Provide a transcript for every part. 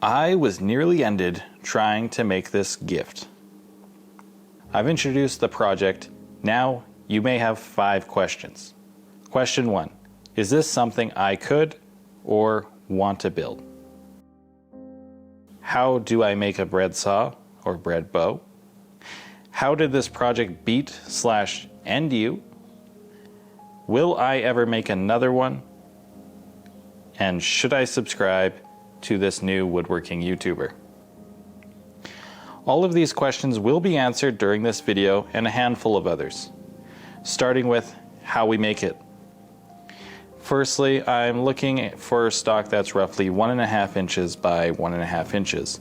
I was nearly ended trying to make this gift. I've introduced the project. Now you may have 5 questions. Question 1. Is this something I could or want to build? How do I make a bread saw or bread bow? How did this project beat/end you? Will I ever make another one? And should I subscribe to this new woodworking YouTuber? All of these questions will be answered during this video and a handful of others, starting with how we make it. Firstly, I'm looking for stock that's roughly 1.5 inches by 1.5 inches.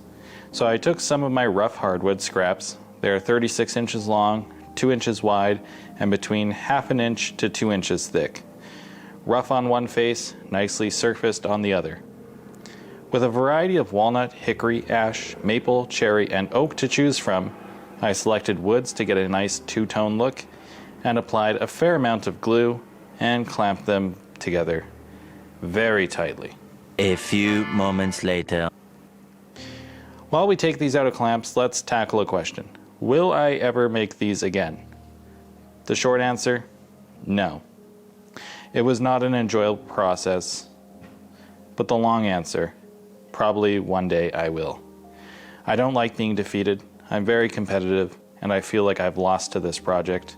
So I took some of my rough hardwood scraps. They're 36 inches long, 2 inches wide, and between 1/2 inch to 2 inches thick. Rough on one face, nicely surfaced on the other. With a variety of walnut, hickory, ash, maple, cherry, and oak to choose from, I selected woods to get a nice two-tone look and applied a fair amount of glue and clamped them together very tightly. A few moments later. While we take these out of clamps, let's tackle a question. Will I ever make these again? The short answer, no. It was not an enjoyable process, but the long answer, probably one day I will. I don't like being defeated. I'm very competitive, and I feel like I've lost to this project.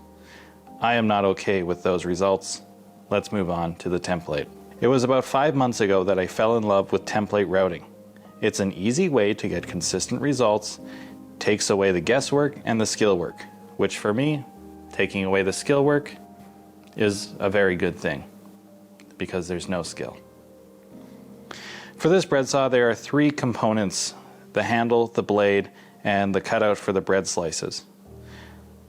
I am not okay with those results. Let's move on to the template. It was about 5 months ago that I fell in love with template routing. It's an easy way to get consistent results, takes away the guesswork and the skill work, which for me, taking away the skill work is a very good thing because there's no skill. For this bread saw, there are 3 components: the handle, the blade, and the cutout for the bread slices.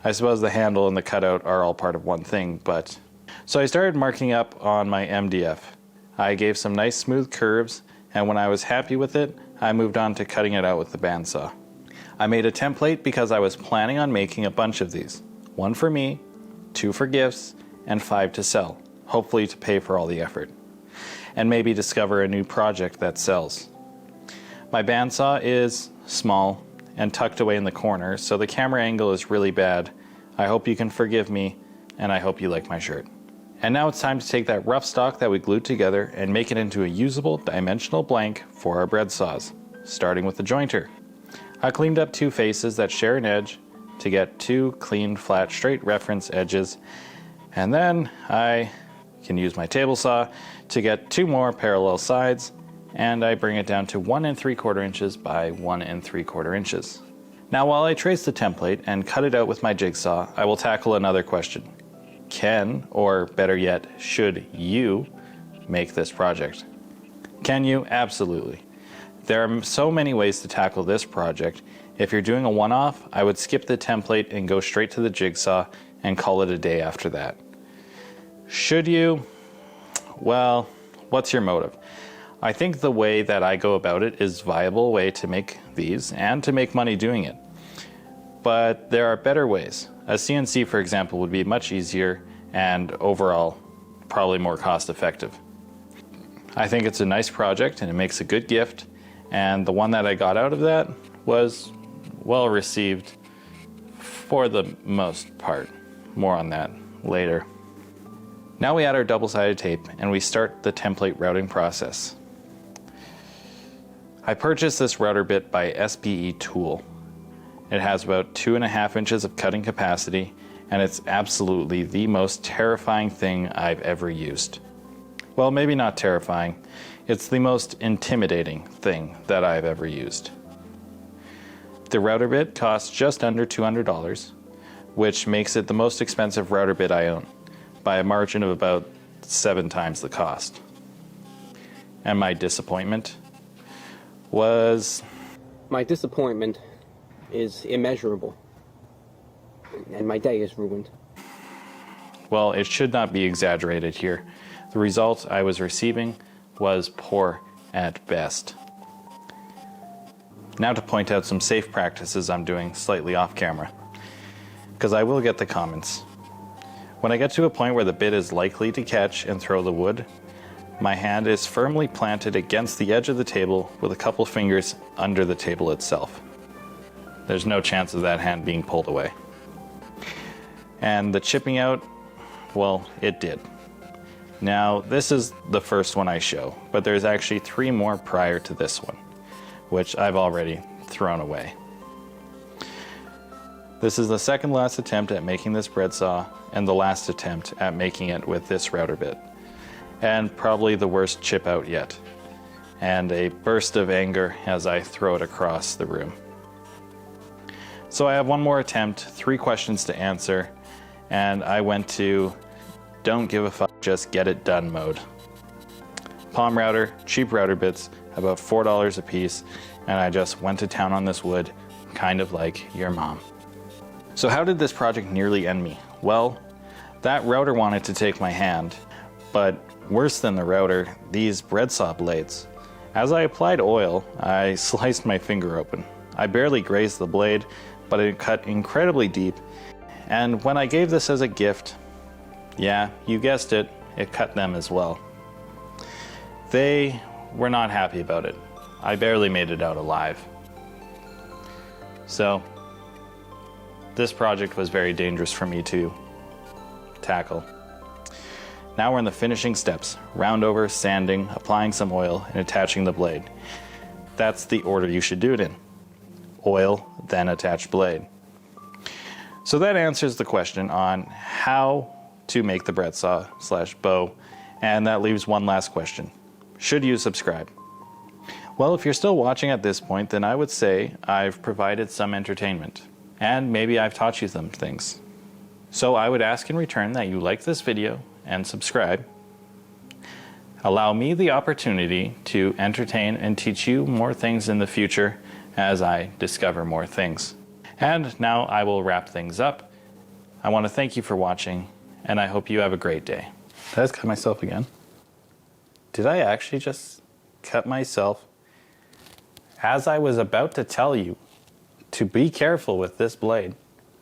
I suppose the handle and the cutout are all part of one thing, but... So I started marking up on my MDF. I gave some nice smooth curves, and when I was happy with it, I moved on to cutting it out with the bandsaw. I made a template because I was planning on making a bunch of these. 1 for me, 2 for gifts, and 5 to sell, hopefully to pay for all the effort, and maybe discover a new project that sells. My bandsaw is small and tucked away in the corner, so the camera angle is really bad. I hope you can forgive me, and I hope you like my shirt. And now it's time to take that rough stock that we glued together and make it into a usable dimensional blank for our bread saws, starting with the jointer. I cleaned up 2 faces that share an edge to get 2 clean, flat, straight reference edges, and then I can use my table saw to get 2 more parallel sides, and I bring it down to 1 3/4 inches by 1 3/4 inches. Now while I trace the template and cut it out with my jigsaw, I will tackle another question. Can, or better yet, should you make this project? Can you? Absolutely. There are so many ways to tackle this project. If you're doing a one-off, I would skip the template and go straight to the jigsaw and call it a day after that. Should you? Well, what's your motive? I think the way that I go about it is a viable way to make these and to make money doing it. But there are better ways. A CNC, for example, would be much easier and overall probably more cost effective. I think it's a nice project and it makes a good gift, and the one that I got out of that was well received for the most part. More on that later. Now we add our double-sided tape and we start the template routing process. I purchased this router bit by SPE Tool. It has about 2.5 inches of cutting capacity, and it's absolutely the most terrifying thing I've ever used. Well, maybe not terrifying. It's the most intimidating thing that I've ever used. The router bit costs just under $200, which makes it the most expensive router bit I own, by a margin of about 7 times the cost. And my disappointment was... My disappointment is immeasurable, and my day is ruined. Well, it should not be exaggerated here. The result I was receiving was poor at best. Now to point out some safe practices I'm doing slightly off camera, because I will get the comments. When I get to a point where the bit is likely to catch and throw the wood, my hand is firmly planted against the edge of the table with a couple fingers under the table itself. There's no chance of that hand being pulled away. And the chipping out, well, it did. Now, this is the first one I show, but there's actually 3 more prior to this one, which I've already thrown away. This is the second last attempt at making this bread saw, and the last attempt at making it with this router bit. And probably the worst chip out yet. And a burst of anger as I throw it across the room. So I have one more attempt, 3 questions to answer, and I went to don't give a fuck, just get it done mode. Palm router, cheap router bits, about $4 a piece, and I just went to town on this wood, kind of like your mom. So how did this project nearly end me? Well, that router wanted to take my hand, but worse than the router, these bread saw blades. As I applied oil, I sliced my finger open. I barely grazed the blade, but it cut incredibly deep, and when I gave this as a gift, yeah, you guessed it, it cut them as well. They were not happy about it. I barely made it out alive. So, this project was very dangerous for me to tackle. Now we're in the finishing steps. Round over, sanding, applying some oil, and attaching the blade. That's the order you should do it in. Oil, then attach blade. So that answers the question on how to make the bread saw / bow, and that leaves one last question. Should you subscribe? Well, if you're still watching at this point, then I would say I've provided some entertainment, and maybe I've taught you some things. So I would ask in return that you like this video and subscribe. Allow me the opportunity to entertain and teach you more things in the future as I discover more things. And now I will wrap things up. I want to thank you for watching, and I hope you have a great day. Did I just cut myself again? Did I actually just cut myself as I was about to tell you to be careful with this blade,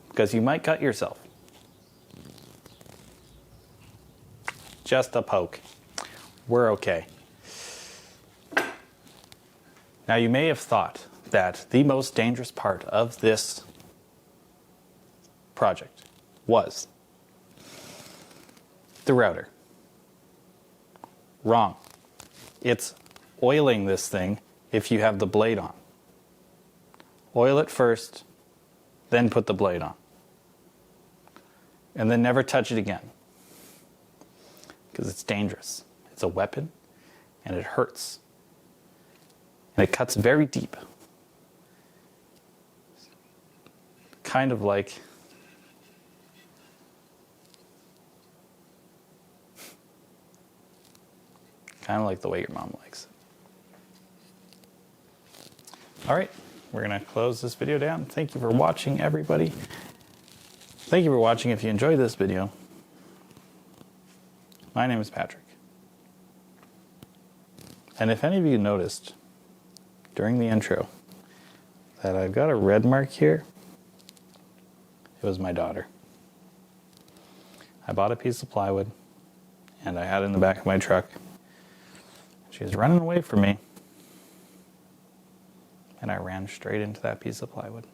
because you might cut yourself? Just a poke. We're okay. Now you may have thought that the most dangerous part of this project was the router. Wrong. It's oiling this thing if you have the blade on. Oil it first, then put the blade on. And then never touch it again, because it's dangerous. It's a weapon, and it hurts. And it cuts very deep. Kind of like the way your mom likes it. All right, we're gonna close this video down. Thank you for watching, everybody. Thank you for watching. If you enjoyed this video, my name is Patrick. And if any of you noticed during the intro that I've got a red mark here, it was my daughter. I bought a piece of plywood and I had it in the back of my truck. She was running away from me and I ran straight into that piece of plywood.